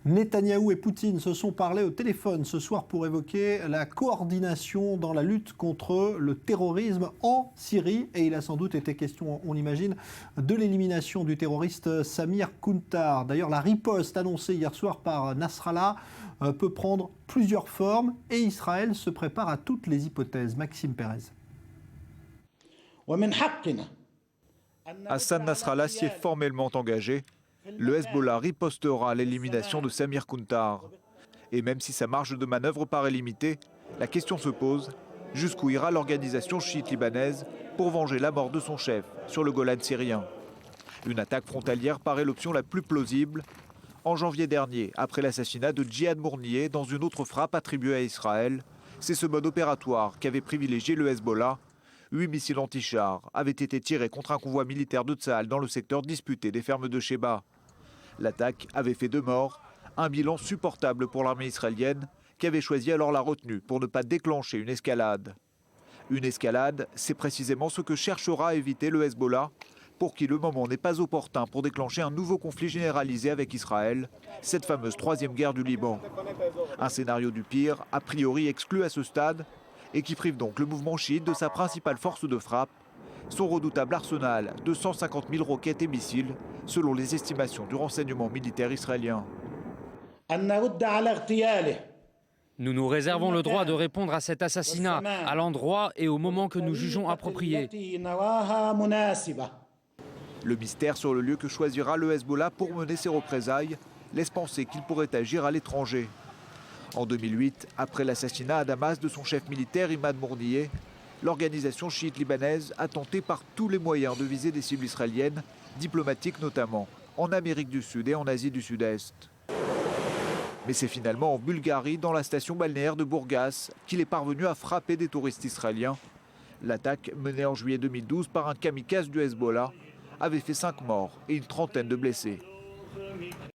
Netanyahou et Poutine se sont parlé au téléphone ce soir pour évoquer la coordination dans la lutte contre le terrorisme en Syrie. Et il a sans doute été question, on l'imagine, de l'élimination du terroriste Samir Kuntar. D'ailleurs, la riposte annoncée hier soir par Nasrallah peut prendre plusieurs formes et Israël se prépare à toutes les hypothèses. Maxime Pérez. Hassan Nasrallah s'y est formellement engagé. Le Hezbollah ripostera à l'élimination de Samir Kuntar. Et même si sa marge de manœuvre paraît limitée, la question se pose, jusqu'où ira l'organisation chiite libanaise pour venger la mort de son chef sur le Golan syrien? Une attaque frontalière paraît l'option la plus plausible. En janvier dernier, après l'assassinat de Djihad Mournier dans une autre frappe attribuée à Israël, c'est ce mode opératoire qu'avait privilégié le Hezbollah. 8 missiles anti-chars avaient été tirés contre un convoi militaire de Tsahal dans le secteur disputé des fermes de Sheba. L'attaque avait fait 2 morts, un bilan supportable pour l'armée israélienne qui avait choisi alors la retenue pour ne pas déclencher une escalade. Une escalade, c'est précisément ce que cherchera à éviter le Hezbollah, pour qui le moment n'est pas opportun pour déclencher un nouveau conflit généralisé avec Israël, cette fameuse 3e guerre du Liban. Un scénario du pire, a priori exclu à ce stade, et qui prive donc le mouvement chiite de sa principale force de frappe, son redoutable arsenal de 150 000 roquettes et missiles, selon les estimations du renseignement militaire israélien. Nous nous réservons le droit de répondre à cet assassinat à l'endroit et au moment que nous jugeons approprié. Le mystère sur le lieu que choisira le Hezbollah pour mener ses représailles laisse penser qu'il pourrait agir à l'étranger. En 2008, après l'assassinat à Damas de son chef militaire Imad Mournier, l'organisation chiite libanaise a tenté par tous les moyens de viser des cibles israéliennes, diplomatiques notamment, en Amérique du Sud et en Asie du Sud-Est. Mais c'est finalement en Bulgarie, dans la station balnéaire de Bourgas, qu'il est parvenu à frapper des touristes israéliens. L'attaque, menée en juillet 2012 par un kamikaze du Hezbollah, avait fait 5 morts et une trentaine de blessés.